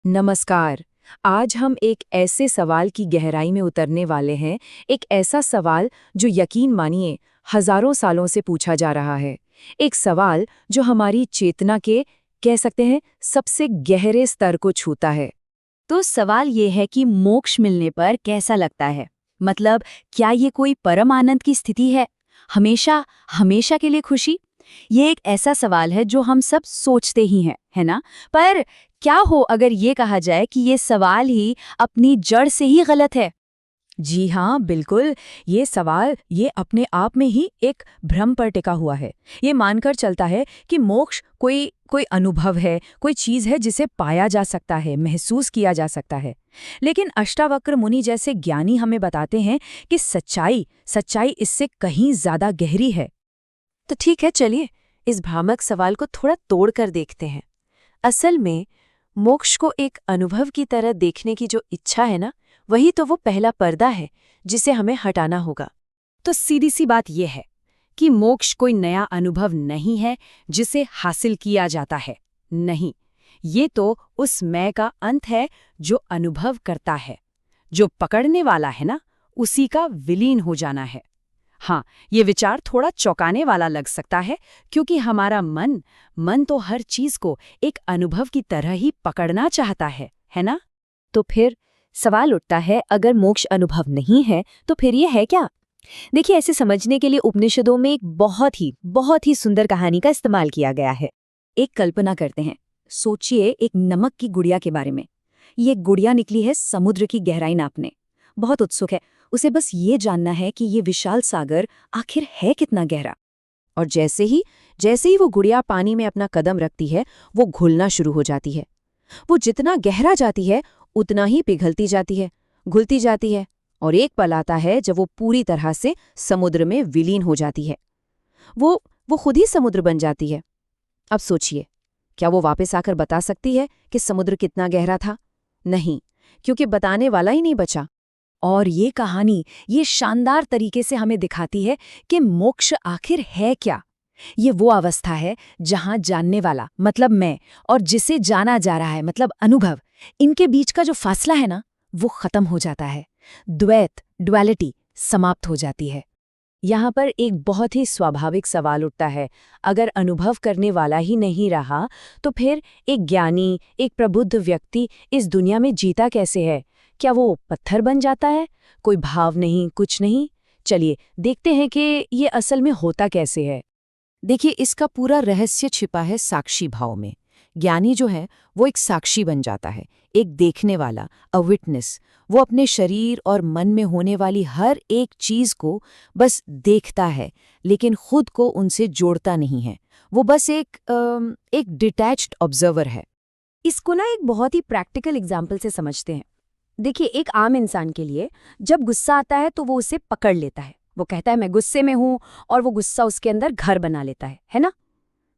नमस्कार। आज हम एक ऐसे सवाल की गहराई में उतरने वाले हैं, एक ऐसा सवाल जो यकीन मानिए हजारों सालों से पूछा जा रहा है। एक सवाल जो हमारी चेतना के, कह सकते हैं, सबसे गहरे स्तर को छूता है। तो सवाल ये है कि मोक्ष मिलने पर कैसा लगता है। मतलब, क्या ये कोई परम आनंद की स्थिति है, हमेशा हमेशा के लिए खुशी। ये एक ऐसा सवाल है जो हम सब सोचते ही हैं, है ना। पर क्या हो अगर ये कहा जाए कि ये सवाल ही अपनी जड़ से ही गलत है। जी हाँ, बिल्कुल। ये सवाल ये अपने आप में ही एक भ्रम पर टिका हुआ है। ये मानकर चलता है कि मोक्ष कोई कोई अनुभव है, कोई चीज़ है जिसे पाया जा सकता है, महसूस किया जा सकता है। लेकिन अष्टावक्र मुनि जैसे ज्ञानी हमें बताते हैं कि सच्चाई सच्चाई इससे कहीं ज़्यादा गहरी है। तो ठीक है, चलिए इस भ्रामक सवाल को थोड़ा तोड़ कर देखते हैं। असल में मोक्ष को एक अनुभव की तरह देखने की जो इच्छा है ना, वही तो वो पहला पर्दा है जिसे हमें हटाना होगा। तो सीधी सी बात यह है कि मोक्ष कोई नया अनुभव नहीं है जिसे हासिल किया जाता है। नहीं, ये तो उस मैं का अंत है जो अनुभव करता है। जो पकड़ने वाला है ना, उसी का विलीन हो जाना है। हाँ, ये विचार थोड़ा चौंकाने वाला लग सकता है, क्योंकि हमारा मन तो हर चीज को एक अनुभव की तरह ही पकड़ना चाहता है ना। तो फिर सवाल उठता है, अगर मोक्ष अनुभव नहीं है तो फिर ये है क्या? देखिए, ऐसे समझने के लिए उपनिषदों में एक बहुत ही सुंदर कहानी का इस्तेमाल किया गया है। एक कल्पना करते हैं, सोचिए एक नमक की गुड़िया के बारे में। ये गुड़िया निकली है समुद्र की गहराई नापने। बहुत उत्सुक है, उसे बस ये जानना है कि ये विशाल सागर आखिर है कितना गहरा। और जैसे ही वो गुड़िया पानी में अपना कदम रखती है, वो घुलना शुरू हो जाती है। वो जितना गहरा जाती है उतना ही पिघलती जाती है, घुलती जाती है, और एक पल आता है जब वो पूरी तरह से समुद्र में विलीन हो जाती है। वो खुद ही समुद्र बन जाती है। अब सोचिए, क्या वो वापस आकर बता सकती है कि समुद्र कितना गहरा था? नहीं, क्योंकि बताने वाला ही नहीं बचा। और ये कहानी ये शानदार तरीके से हमें दिखाती है कि मोक्ष आखिर है क्या। ये वो अवस्था है जहां जानने वाला, मतलब मैं, और जिसे जाना जा रहा है, मतलब अनुभव, इनके बीच का जो फासला है ना, वो खत्म हो जाता है। डुअलिटी समाप्त हो जाती है। यहाँ पर एक बहुत ही स्वाभाविक सवाल उठता है, अगर अनुभव करने वाला ही नहीं रहा तो फिर एक ज्ञानी, एक प्रबुद्ध व्यक्ति इस दुनिया में जीता कैसे है? क्या वो पत्थर बन जाता है? कोई भाव नहीं, कुछ नहीं? चलिए देखते हैं कि ये असल में होता कैसे है। देखिए, इसका पूरा रहस्य छिपा है साक्षी भाव में। ज्ञानी जो है वो एक साक्षी बन जाता है, एक देखने वाला, अ विटनेस। वो अपने शरीर और मन में होने वाली हर एक चीज को बस देखता है, लेकिन खुद को उनसे जोड़ता नहीं है। वो बस एक डिटैच्ड ऑब्जर्वर है। इसको ना एक बहुत ही प्रैक्टिकल एग्जाम्पल से समझते हैं। देखिए, एक आम इंसान के लिए जब गुस्सा आता है तो वो उसे पकड़ लेता है। वो कहता है मैं गुस्से में हूं, और वो गुस्सा उसके अंदर घर बना लेता है ना।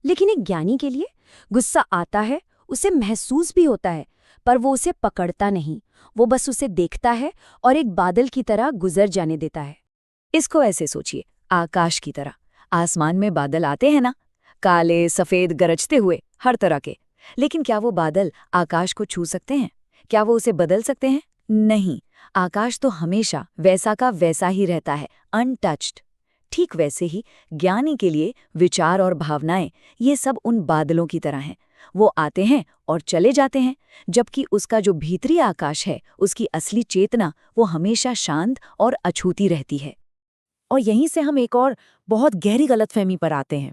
लेकिन एक ज्ञानी के लिए गुस्सा आता है, उसे महसूस भी होता है, पर वो उसे पकड़ता नहीं। वो बस उसे देखता है और एक बादल की तरह गुजर जाने देता है। इसको ऐसे सोचिए, आकाश की तरह। आसमान में बादल आते हैं ना, काले सफेद गरजते हुए, हर तरह के। लेकिन क्या वो बादल आकाश को छू सकते हैं? क्या वो उसे बदल सकते हैं? नहीं। आकाश तो हमेशा वैसा का वैसा ही रहता है, अनटच्ड। ठीक वैसे ही ज्ञानी के लिए विचार और भावनाएं, ये सब उन बादलों की तरह हैं। वो आते हैं और चले जाते हैं, जबकि उसका जो भीतरी आकाश है, उसकी असली चेतना, वो हमेशा शांत और अछूती रहती है। और यहीं से हम एक और बहुत गहरी गलतफहमी पर आते हैं।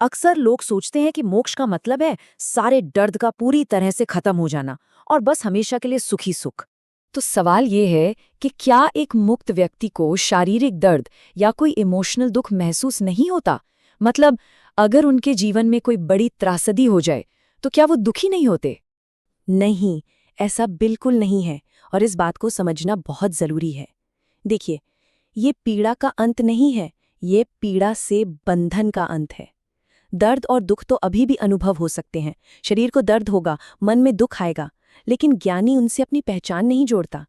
अक्सर लोग सोचते हैं कि मोक्ष का मतलब है सारे दर्द का पूरी तरह से खत्म हो जाना और बस हमेशा के लिए सुखी सुख। तो सवाल ये है कि क्या एक मुक्त व्यक्ति को शारीरिक दर्द या कोई इमोशनल दुख महसूस नहीं होता? मतलब, अगर उनके जीवन में कोई बड़ी त्रासदी हो जाए तो क्या वो दुखी नहीं होते? नहीं, ऐसा बिल्कुल नहीं है, और इस बात को समझना बहुत जरूरी है। देखिए, ये पीड़ा का अंत नहीं है, ये पीड़ा से बंधन का अंत है। दर्द और दुख तो अभी भी अनुभव हो सकते हैं। शरीर को दर्द होगा, मन में दुख आएगा, लेकिन ज्ञानी उनसे अपनी पहचान नहीं जोड़ता।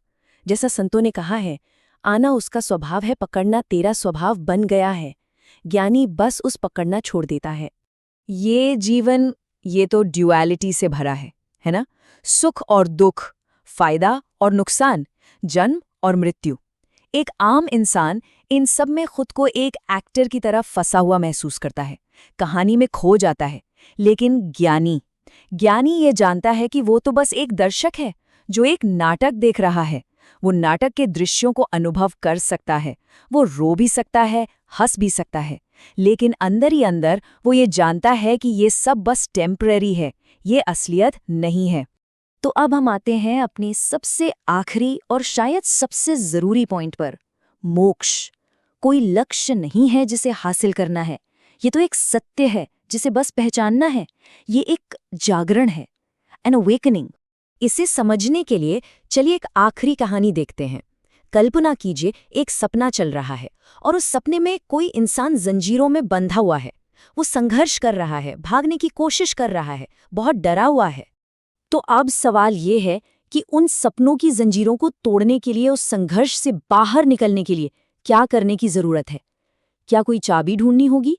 जैसा संतों ने कहा है, आना उसका स्वभाव है, पकड़ना तेरा स्वभाव बन गया है। ज्ञानी बस उस पकड़ना छोड़ देता है। ये जीवन, ये तो ड्युअलिटी से भरा है ना। सुख और दुख, फायदा और नुकसान, जन्म और मृत्यु। एक आम इंसान इन सब में खुद को एक एक्टर की तरह फंसा हुआ महसूस करता है, कहानी में खो जाता है। लेकिन ज्ञानी ये जानता है कि वो तो बस एक दर्शक है जो एक नाटक देख रहा है। वो नाटक के दृश्यों को अनुभव कर सकता है, वो रो भी सकता है, हंस भी सकता है, लेकिन अंदर ही अंदर वो ये जानता है कि ये सब बस टेम्परेरी है, ये असलियत नहीं है। तो अब हम आते हैं अपने सबसे आखिरी और शायद सबसे जरूरी पॉइंट पर, मोक्ष। कोई लक्ष्य नहीं है जिसे हासिल करना है, ये तो एक सत्य है जिसे बस पहचानना है। ये एक जागरण है, एन अवेकनिंग। इसे समझने के लिए चलिए एक आखिरी कहानी देखते हैं। कल्पना कीजिए एक सपना चल रहा है और उस सपने में कोई इंसान जंजीरों में बंधा हुआ है। वो संघर्ष कर रहा है, भागने की कोशिश कर रहा है, बहुत डरा हुआ है। तो अब सवाल ये है कि उन सपनों की जंजीरों को तोड़ने के लिए, उस संघर्ष से बाहर निकलने के लिए क्या करने की जरूरत है? क्या कोई चाबी ढूंढनी होगी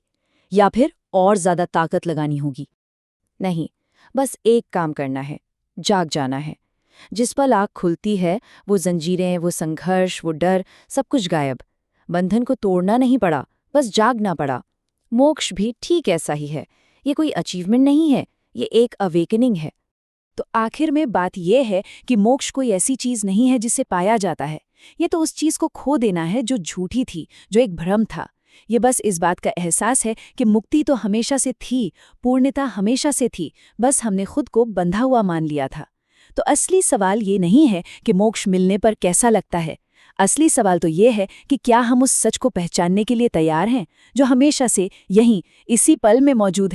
या फिर और ज्यादा ताकत लगानी होगी? नहीं, बस एक काम करना है, जाग जाना है। जिस पल आँख खुलती है, वो जंजीरें, वो संघर्ष, वो डर, सब कुछ गायब। बंधन को तोड़ना नहीं पड़ा, बस जागना पड़ा। मोक्ष भी ठीक ऐसा ही है। ये कोई अचीवमेंट नहीं है, ये एक अवेकनिंग है। तो आखिर में बात यह है कि मोक्ष कोई ऐसी चीज नहीं है जिसे पाया जाता है। ये तो उस चीज को खो देना है जो झूठी थी, जो एक भ्रम था। ये बस इस बात का एहसास है कि मुक्ति तो हमेशा से थी, पूर्णता हमेशा से थी, बस हमने खुद को बंधा हुआ मान लिया था। तो असली सवाल ये नहीं है कि मोक्ष मिलने पर कैसा लगता है। असली सवाल तो ये है कि क्या हम उस सच को पहचानने के लिए तैयार हैं, जो हमेशा से यहीं, इसी पल में मौजूद है।